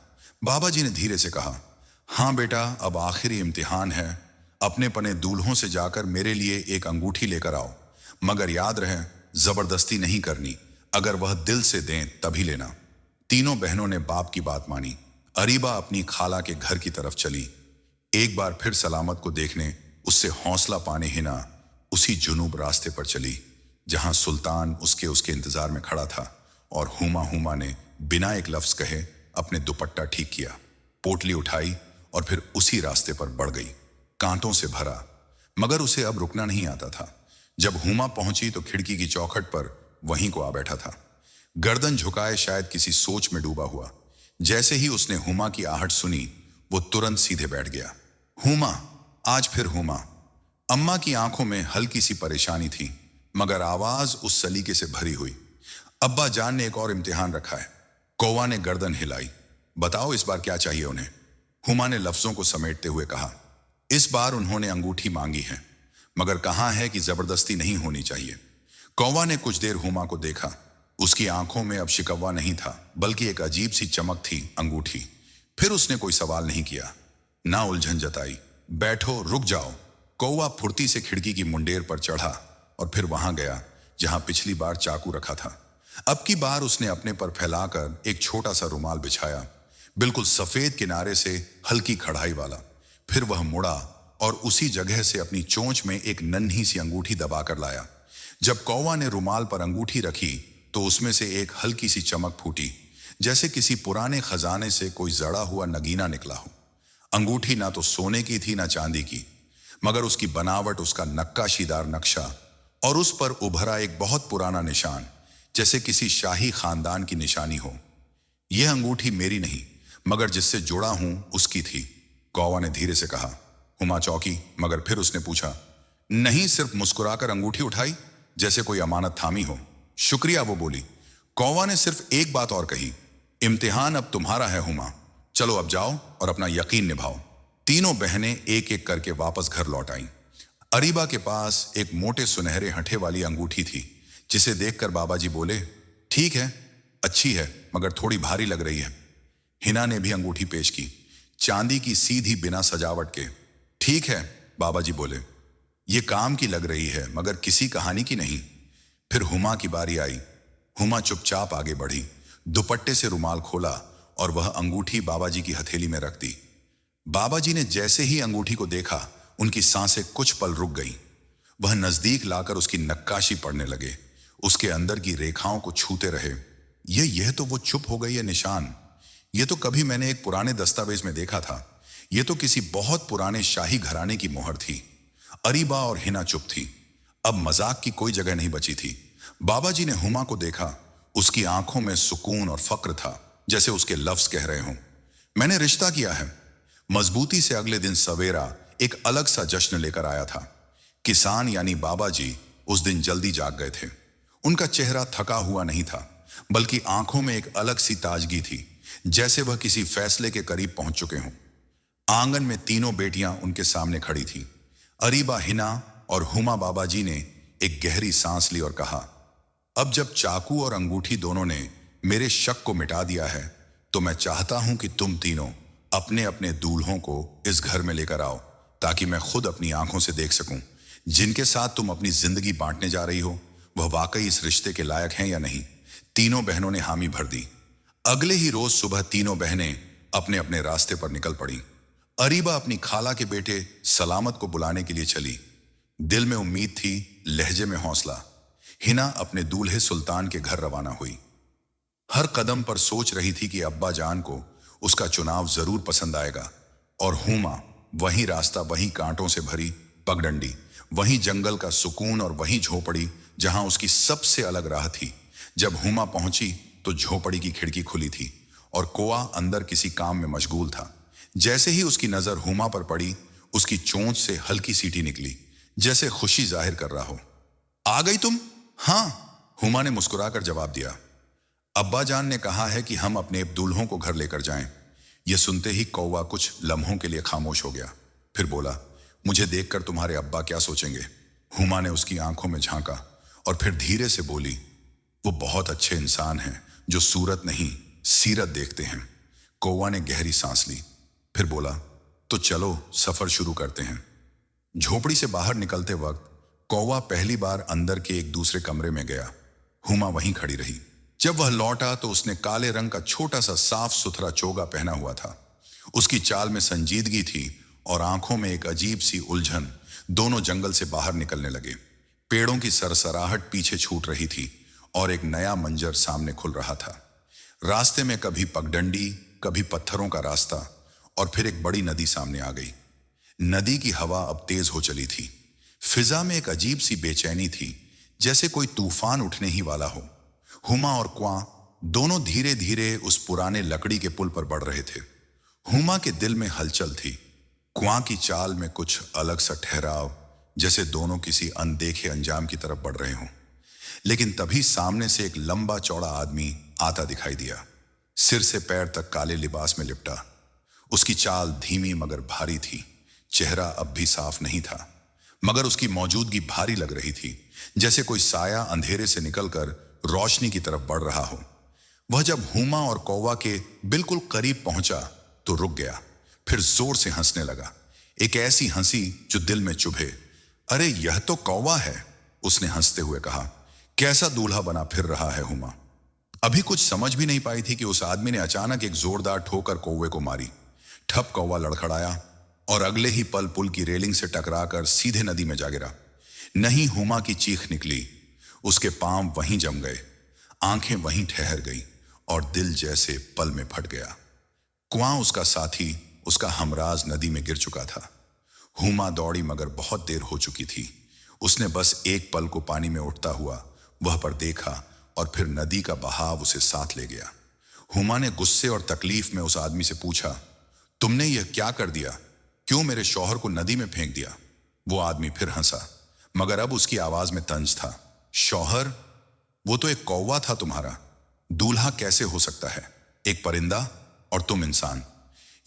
बाबा जी ने धीरे से कहा, हाँ बेटा, अब आखिरी इम्तिहान है। अपने पने दूल्हों से जाकर मेरे लिए एक अंगूठी लेकर आओ, मगर याद रहे जबरदस्ती नहीं करनी, अगर वह दिल से दें तभी लेना। तीनों बहनों ने बाप की बात मानी। अरीबा अपनी खाला के घर की तरफ चली। एक बार फिर सलामत को देखने, उससे हौसला पाने हिना उसी जुनूब रास्ते पर चली जहां सुल्तान उसके इंतजार में खड़ा था, और हुमा ने बिना एक लफ्ज कहे अपने दुपट्टा ठीक किया, पोटली उठाई और फिर उसी रास्ते पर बढ़ गई, कांटों से भरा, मगर उसे अब रुकना नहीं आता था। जब हुमा पहुंची तो खिड़की की चौखट पर वहीं को आ बैठा था, गर्दन झुकाए, शायद किसी सोच में डूबा हुआ। जैसे ही उसने हुमा की आहट सुनी, वो तुरंत सीधे बैठ गया। हुमा, आज फिर हुमा। अम्मा की आंखों में हल्की सी परेशानी थी, मगर आवाज उस सलीके से भरी हुई। अब्बा जान ने एक और इम्तिहान रखा है। कौवा ने गर्दन हिलाई। बताओ इस बार क्या चाहिए उन्हें? हुमा ने लफ्जों को समेटते हुए कहा। इस बार उन्होंने अंगूठी मांगी है, मगर कहा है कि जबरदस्ती नहीं होनी चाहिए। कौवा ने कुछ देर हुमा को देखा। उसकी आंखों में अब शिकवा नहीं था, बल्कि एक अजीब सी चमक थी अंगूठी। फिर उसने कोई सवाल नहीं किया, ना उलझन जताई। बैठो, रुक जाओ। कौवा फुर्ती से खिड़की की मुंडेर पर चढ़ा और फिर वहां गया जहां पिछली बार चाकू रखा था। अब की बार उसने अपने पर फैलाकर एक छोटा सा रुमाल बिछाया, बिल्कुल सफेद किनारे से हल्की कढ़ाई वाला। फिर वह मुड़ा और उसी जगह से अपनी चोंच में एक नन्ही सी अंगूठी दबाकर लाया। जब कौवा ने रुमाल पर अंगूठी रखी तो उसमें से एक हल्की सी चमक फूटी, जैसे किसी पुराने खजाने से कोई जड़ा हुआ नगीना निकला हो। अंगूठी ना तो सोने की थी ना चांदी की, मगर उसकी बनावट, उसका नक्काशीदार नक्शा और उस पर उभरा एक बहुत पुराना निशान, जैसे किसी शाही खानदान की निशानी हो। यह अंगूठी मेरी नहीं, मगर जिससे जुड़ा हूं उसकी थी, कौवा ने धीरे से कहा। हुमा चौंकी, मगर फिर उसने पूछा, नहीं? सिर्फ मुस्कुराकर अंगूठी उठाई, जैसे कोई अमानत थामी हो। शुक्रिया, वो बोली। कौवा ने सिर्फ एक बात और कही, इम्तिहान अब तुम्हारा है हुमा, चलो अब जाओ और अपना यकीन निभाओ। तीनों बहनें एक एक करके वापस घर लौट आईं। अरीबा के पास एक मोटे सुनहरे हंठे वाली अंगूठी थी, जिसे देखकर बाबा जी बोले, ठीक है, अच्छी है, मगर थोड़ी भारी लग रही है। हिना ने भी अंगूठी पेश की, चांदी की, सीधी, बिना सजावट के। ठीक है, बाबा जी बोले, ये काम की लग रही है, मगर किसी कहानी की नहीं। फिर हुमा की बारी आई। हुमा चुपचाप आगे बढ़ी, दुपट्टे से रुमाल खोला और वह अंगूठी बाबा जी की हथेली में रख दी। बाबा जी ने जैसे ही अंगूठी को देखा, उनकी सांसें कुछ पल रुक गईं। वह नजदीक लाकर उसकी नक्काशी पढ़ने लगे, उसके अंदर की रेखाओं को छूते रहे। यह तो वो चुप हो गई है निशान। ये तो कभी मैंने एक पुराने दस्तावेज में देखा था। ये तो किसी बहुत पुराने शाही घराने की मोहर थी। अरीबा और हिना चुप थी। अब मजाक की कोई जगह नहीं बची थी। बाबा जी ने हुमा को देखा। उसकी आंखों में सुकून और फक्र था, जैसे उसके लफ्ज कह रहे हों, मैंने रिश्ता किया है। मजबूती से अगले दिन सवेरा एक अलग सा जश्न लेकर आया था। किसान यानी बाबा जी उस दिन जल्दी जाग गए थे। उनका चेहरा थका हुआ नहीं था, बल्कि आंखों में एक अलग सी ताजगी थी, जैसे वह किसी फैसले के करीब पहुंच चुके हों। आंगन में तीनों बेटियां उनके सामने खड़ी थीं। अरीबा, हिना और हुमा। बाबा जी ने एक गहरी सांस ली और कहा, अब जब चाकू और अंगूठी दोनों ने मेरे शक को मिटा दिया है, तो मैं चाहता हूं कि तुम तीनों अपने अपने दूल्हों को इस घर में लेकर आओ, ताकि मैं खुद अपनी आंखों से देख सकूं जिनके साथ तुम अपनी जिंदगी बांटने जा रही हो, वह वाकई इस रिश्ते के लायक हैं या नहीं। तीनों बहनों ने हामी भर दी। अगले ही रोज सुबह तीनों बहनें अपने अपने रास्ते पर निकल पड़ी। अरीबा अपनी खाला के बेटे सलामत को बुलाने के लिए चली। दिल में उम्मीद थी, लहजे में हौसला। हिना अपने दूल्हे सुल्तान के घर रवाना हुई। हर कदम पर सोच रही थी कि अब्बा जान को उसका चुनाव जरूर पसंद आएगा। और हुमा, वही रास्ता, वही कांटों से भरी पगडंडी, वही जंगल का सुकून और वही झोपड़ी जहां उसकी सबसे अलग राह थी। जब हुमा पहुंची तो झोपड़ी की खिड़की खुली थी और कोआ अंदर किसी काम में मशगूल था। जैसे ही उसकी नजर हुमा पर पड़ी, उसकी चोंच से हल्की सीटी निकली, जैसे खुशी जाहिर कर रहा हो। आ गई तुम? हाँ, हुमा ने मुस्कुराकर जवाब दिया। अब्बा जान ने कहा है कि हम अपने दूल्हों को घर लेकर जाएं। यह सुनते ही कौवा कुछ लम्हों के लिए खामोश हो गया, फिर बोला, मुझे देखकर तुम्हारे अब्बा क्या सोचेंगे। हुमा ने उसकी आंखों में झांका और फिर धीरे से बोली, वो बहुत अच्छे इंसान हैं जो सूरत नहीं सीरत देखते हैं। कौवा ने गहरी सांस ली, फिर बोला, तो चलो सफर शुरू करते हैं। झोपड़ी से बाहर निकलते वक्त कौवा पहली बार अंदर के एक दूसरे कमरे में गया। हुमा वहीं खड़ी रही। जब वह लौटा तो उसने काले रंग का छोटा सा साफ सुथरा चोगा पहना हुआ था। उसकी चाल में संजीदगी थी और आंखों में एक अजीब सी उलझन। दोनों जंगल से बाहर निकलने लगे। पेड़ों की सरसराहट पीछे छूट रही थी और एक नया मंजर सामने खुल रहा था। रास्ते में कभी पगडंडी, कभी पत्थरों का रास्ता, और फिर एक बड़ी नदी सामने आ गई। नदी की हवा अब तेज हो चली थी। फिजा में एक अजीब सी बेचैनी थी, जैसे कोई तूफान उठने ही वाला हो। हुमा और क्वां दोनों धीरे धीरे उस पुराने लकड़ी के पुल पर बढ़ रहे थे। हुमा के दिल में हलचल थी, क्वां की चाल में कुछ अलग सा ठहराव, जैसे दोनों किसी अनदेखे अंजाम की तरफ बढ़ रहे हों। लेकिन तभी सामने से एक लंबा चौड़ा आदमी आता दिखाई दिया, सिर से पैर तक काले लिबास में लिपटा। उसकी चाल धीमी मगर भारी थी। चेहरा अब भी साफ नहीं था, मगर उसकी मौजूदगी भारी लग रही थी, जैसे कोई साया अंधेरे से निकलकर रोशनी की तरफ बढ़ रहा हो। वह जब हुमा और कौवा के बिल्कुल करीब पहुंचा तो रुक गया, फिर जोर से हंसने लगा। एक ऐसी हंसी जो दिल में चुभे। अरे यह तो कौवा है, उसने हंसते हुए कहा। कैसा दूल्हा बना फिर रहा है हुमा। अभी कुछ समझ भी नहीं पाई थी कि उस आदमी ने अचानक एक जोरदार ठोकर कौवे को मारी। ठप कौवा लड़खड़ाया और अगले ही पल पुल की रेलिंग से टकराकर सीधे नदी में जा गिरा। नहीं, हुमा की चीख निकली। उसके पांव वहीं जम गए, आंखें वहीं ठहर गई और दिल जैसे पल में फट गया। क्वां उसका साथी, उसका हमराज नदी में गिर चुका था। हुमा दौड़ी मगर बहुत देर हो चुकी थी। उसने बस एक पल को पानी में उठता हुआ वह पर देखा और फिर नदी का बहाव उसे साथ ले गया। हुमा ने गुस्से और तकलीफ में उस आदमी से पूछा, तुमने यह क्या कर दिया? क्यों मेरे शौहर को नदी में फेंक दिया? वो आदमी फिर हंसा, मगर अब उसकी आवाज में तंज था। शौहर? वो तो एक कौवा था तुम्हारा। दूल्हा कैसे हो सकता है? एक परिंदा और तुम इंसान।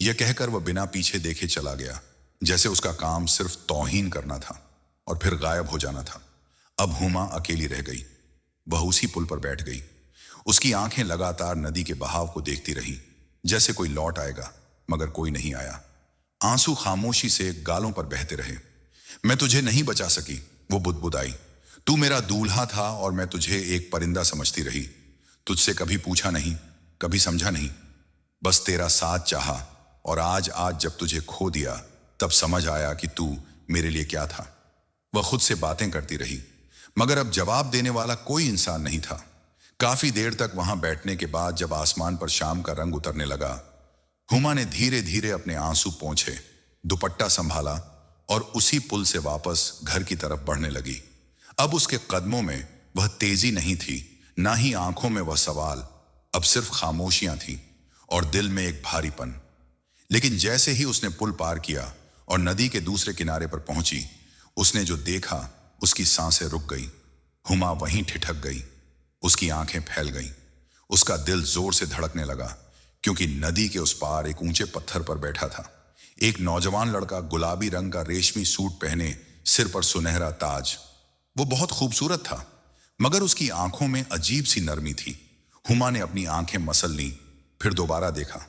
यह कहकर वह बिना पीछे देखे चला गया, जैसे उसका काम सिर्फ तौहीन करना था और फिर गायब हो जाना था। अब हुमा अकेली रह गई। वह उसी पुल पर बैठ गई। उसकी आंखें लगातार नदी के बहाव को देखती रही, जैसे कोई लौट आएगा, मगर कोई नहीं आया। आंसू खामोशी से गालों पर बहते रहे। मैं तुझे नहीं बचा सकी, वो बुदबुदाई। तू मेरा दूल्हा था और मैं तुझे एक परिंदा समझती रही। तुझसे कभी पूछा नहीं, कभी समझा नहीं, बस तेरा साथ चाहा। और आज जब तुझे खो दिया तब समझ आया कि तू मेरे लिए क्या था। वह खुद से बातें करती रही, मगर अब जवाब देने वाला कोई इंसान नहीं था। काफी देर तक वहां बैठने के बाद जब आसमान पर शाम का रंग उतरने लगा, हुमा ने धीरे धीरे अपने आंसू पोंछे, दुपट्टा संभाला और उसी पुल से वापस घर की तरफ बढ़ने लगी। अब उसके कदमों में वह तेजी नहीं थी, ना ही आंखों में वह सवाल। अब सिर्फ खामोशियां थी और दिल में एक भारीपन। लेकिन जैसे ही उसने पुल पार किया और नदी के दूसरे किनारे पर पहुंची, उसने जो देखा उसकी सांसें रुक गई। हुमा वहीं ठिठक गई, उसकी आंखें फैल गईं। उसका दिल जोर से धड़कने लगा, क्योंकि नदी के उस पार एक ऊंचे पत्थर पर बैठा था एक नौजवान लड़का, गुलाबी रंग का रेशमी सूट पहने, सिर पर सुनहरा ताज। वो बहुत खूबसूरत था, मगर उसकी आंखों में अजीब सी नरमी थी। हुमा ने अपनी आंखें मसल लीं, फिर दोबारा देखा।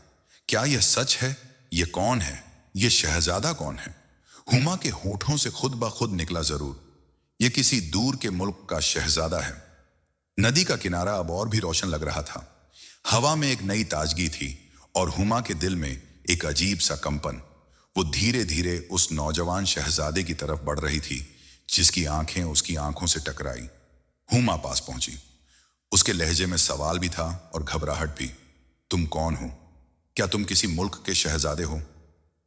क्या यह सच है? ये कौन है? ये शहजादा कौन है? हुमा के होठों से खुद ब खुद निकला, जरूर ये किसी दूर के मुल्क का शहजादा है। नदी का किनारा अब और भी रोशन लग रहा था। हवा में एक नई ताजगी थी और हुमा के दिल में एक अजीब सा कंपन। वो धीरे धीरे उस नौजवान शहजादे की तरफ बढ़ रही थी, जिसकी आंखें उसकी आंखों से टकराई। हुमा पास पहुंची। उसके लहजे में सवाल भी था और घबराहट भी। तुम कौन हो? क्या तुम किसी मुल्क के शहजादे हो?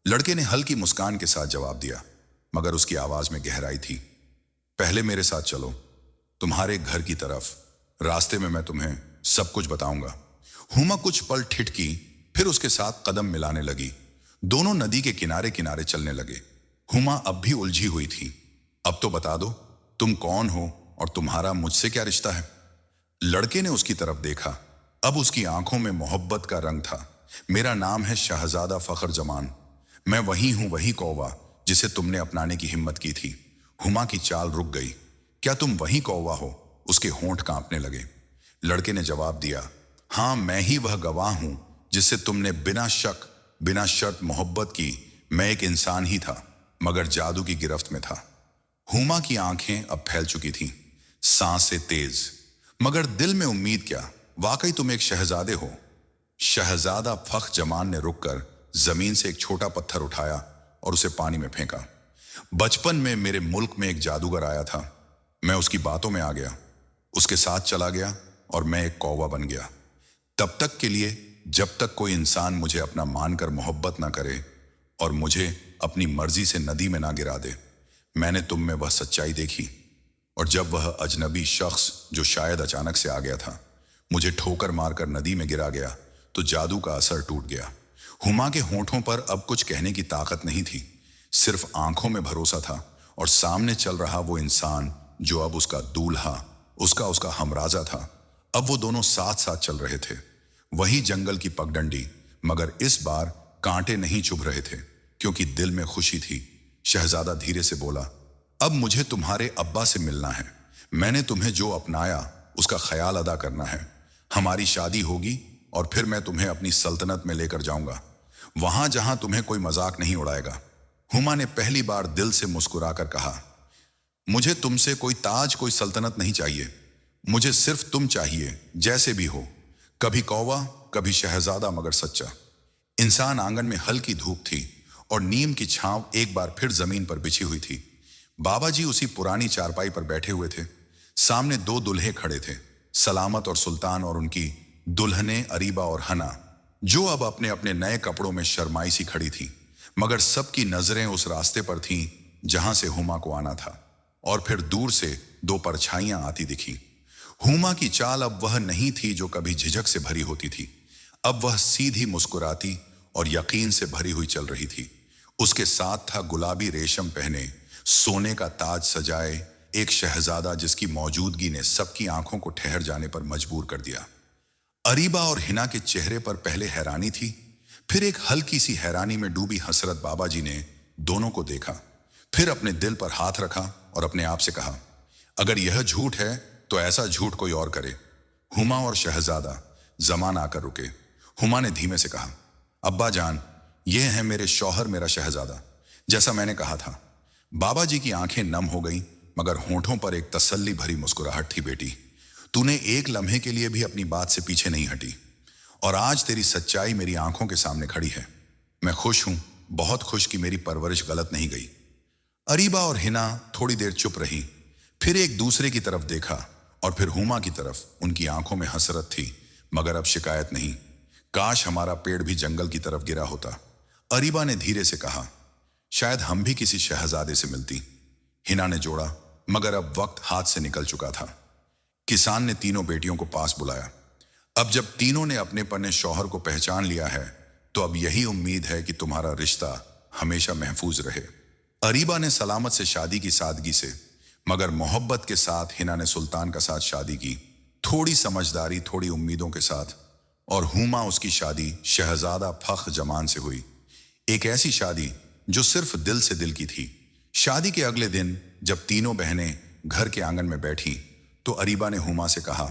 लड़के ने हल्की मुस्कान के साथ जवाब दिया, मगर उसकी आवाज में गहराई थी। पहले मेरे साथ चलो, तुम्हारे घर की तरफ। रास्ते में मैं तुम्हें सब कुछ बताऊंगा। हुमा कुछ पल ठिठकी, फिर उसके साथ कदम मिलाने लगी। दोनों नदी के किनारे किनारे चलने लगे। हुमा अब भी उलझी हुई थी। अब तो बता दो, तुम कौन हो और तुम्हारा मुझसे क्या रिश्ता है? लड़के ने उसकी तरफ देखा, अब उसकी आंखों में मोहब्बत का रंग था। मेरा नाम है शहजादा फखर जमान। मैं वही हूं, वही कौवा जिसे तुमने अपनाने की हिम्मत की थी। हुमा की चाल रुक गई। क्या तुम वही कौवा हो? उसके होंठ कांपने लगे। लड़के ने जवाब दिया, हाँ, मैं ही वह गवाह हूं जिससे तुमने बिना शक बिना शर्त मोहब्बत की। मैं एक इंसान ही था, मगर जादू की गिरफ्त में था। हुमा की आंखें अब फैल चुकी थीं, सांसें तेज, मगर दिल में उम्मीद क्या। वाकई तुम एक शहजादे हो। शहजादा फख जमान ने रुककर जमीन से एक छोटा पत्थर उठाया और उसे पानी में फेंका। बचपन में मेरे मुल्क में एक जादूगर आया था। मैं उसकी बातों में आ गया, उसके साथ चला गया और मैं एक कौवा बन गया। तब तक के लिए जब तक कोई इंसान मुझे अपना मानकर मोहब्बत ना करे और मुझे अपनी मर्जी से नदी में ना गिरा दे। मैंने तुम में वह सच्चाई देखी, और जब वह अजनबी शख्स जो शायद अचानक से आ गया था मुझे ठोकर मारकर नदी में गिरा गया, तो जादू का असर टूट गया। हुमा के होंठों पर अब कुछ कहने की ताकत नहीं थी, सिर्फ आंखों में भरोसा था और सामने चल रहा वो इंसान जो अब उसका दूल्हा, उसका हमराजा था। अब वो दोनों साथ साथ चल रहे थे। वही जंगल की पगडंडी, मगर इस बार कांटे नहीं चुभ रहे थे क्योंकि दिल में खुशी थी। शहजादा धीरे से बोला, अब मुझे तुम्हारे अब्बा से मिलना है। मैंने तुम्हें जो अपनाया उसका ख्याल अदा करना है। हमारी शादी होगी और फिर मैं तुम्हें अपनी सल्तनत में लेकर जाऊंगा, वहां जहां तुम्हें कोई मजाक नहीं उड़ाएगा। हुमा ने पहली बार दिल से मुस्कुराकर कहा, मुझे तुमसे कोई ताज, कोई सल्तनत नहीं चाहिए। मुझे सिर्फ तुम चाहिए, जैसे भी हो। कभी कौवा, कभी शहजादा, मगर सच्चा। इंसान आंगन में हल्की धूप थी और नीम की छांव एक बार फिर जमीन पर बिछी हुई थी। बाबा जी उसी पुरानी चारपाई पर बैठे हुए थे। सामने दो दुल्हे खड़े थे, सलामत और सुल्तान, और उनकी दुल्हने अरीबा और हना, जो अब अपने अपने नए कपड़ों में शर्माई सी खड़ी थी। मगर सबकी नजरें उस रास्ते पर थीं जहां से हुमा को आना था, और फिर दूर से दो परछाइयां आती दिखी। हुमा की चाल अब वह नहीं थी जो कभी झिझक से भरी होती थी। अब वह सीधी मुस्कुराती और यकीन से भरी हुई चल रही थी। उसके साथ था गुलाबी रेशम पहने, सोने का ताज सजाए एक शहजादा जिसकी मौजूदगी ने सबकी आंखों को ठहर जाने पर मजबूर कर दिया। अरीबा और हिना के चेहरे पर पहले हैरानी थी, फिर एक हल्की सी हैरानी में डूबी हसरत। बाबा जी ने दोनों को देखा, फिर अपने दिल पर हाथ रखा और अपने आप से कहा, अगर यह झूठ है तो ऐसा झूठ कोई और करे। हुमा और शहजादा जमान आकर रुके। हुमा ने धीमे से कहा, अब्बा जान, ये है मेरे शौहर, मेरा शहजादा, जैसा मैंने कहा था। बाबा जी की आंखें नम हो गईं, मगर होंठों पर एक तसल्ली भरी मुस्कुराहट थी। बेटी, तूने एक लम्हे के लिए भी अपनी बात से पीछे नहीं हटी, और आज तेरी सच्चाई मेरी आंखों के सामने खड़ी है। मैं खुश हूं, बहुत खुश कि मेरी परवरिश गलत नहीं गई। अरीबा और हिना थोड़ी देर चुप रही, फिर एक दूसरे की तरफ देखा और फिर हुमा की तरफ। उनकी आंखों में हसरत थी, मगर अब शिकायत नहीं। काश हमारा पेड़ भी जंगल की तरफ गिरा होता। अरीबा ने धीरे से कहा, शायद हम भी किसी शहजादे से मिलती। हिना ने जोड़ा, मगर अब वक्त हाथ से निकल चुका था। किसान ने तीनों बेटियों को पास बुलाया। अब जब तीनों ने अपने पन्ने शौहर को पहचान लिया है, तो अब यही उम्मीद है कि तुम्हारा रिश्ता हमेशा महफूज रहे। अरीबा ने सलामत से शादी की, सादगी से, मगर मोहब्बत के साथ। हिना ने सुल्तान का साथ शादी की, थोड़ी समझदारी, थोड़ी उम्मीदों के साथ। और हुमा, उसकी शादी शहजादा फख जमान से हुई। एक ऐसी शादी जो सिर्फ दिल से दिल की थी। शादी के अगले दिन जब तीनों बहनें घर के आंगन में बैठी, तो अरीबा ने हुमा से कहा,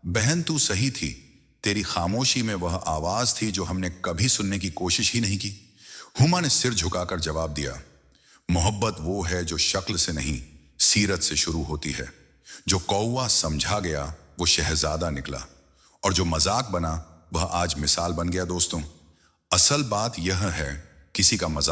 बहन तू सही थी, तेरी खामोशी में वह आवाज थी जो हमने कभी सुनने की कोशिश ही नहीं की। हुमा ने सिर झुकाकर जवाब दिया, मोहब्बत वो है जो शक्ल से नहीं, सीरत से शुरू होती है। जो कौवा समझा गया वो शहजादा निकला, और जो मजाक बना वह आज मिसाल बन गया। दोस्तों, असल बात यह है, किसी का मजाक